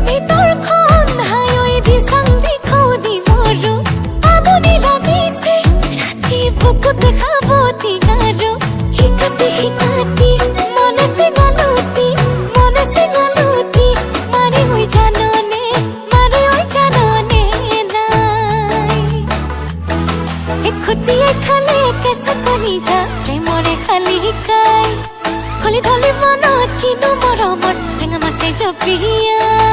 ভিতৰখন হায়ৈ দি চাং দি খৌদি মৰো আমনি লাগিছে ৰাতি বুকুত খাবতি গাৰো হিকাতি মনে চিঙালুতি মাৰে হৈ জাননে নাই এখুটিয়ে খালে কেঁচা কলিজা প্ৰেমৰে খালি শিকাই খলি ধলি মনত কিনো মৰমত চেঙা মাছে জপিয়াই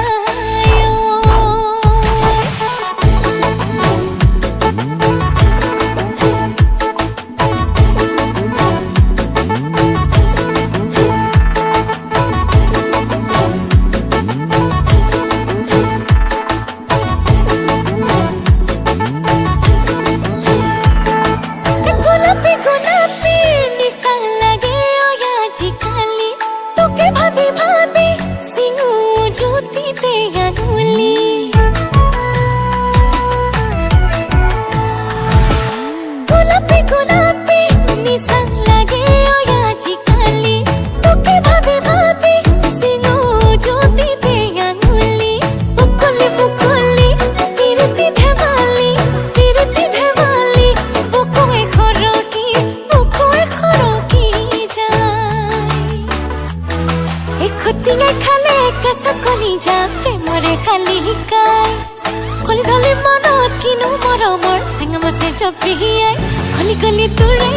খালে কেঁচা কলিজা প্ৰেমৰে খালি শিকাই খলি ধলি মনত কিনো মৰমৰ চেঙা মাছে জপিয়াই খলি গলি তোৰে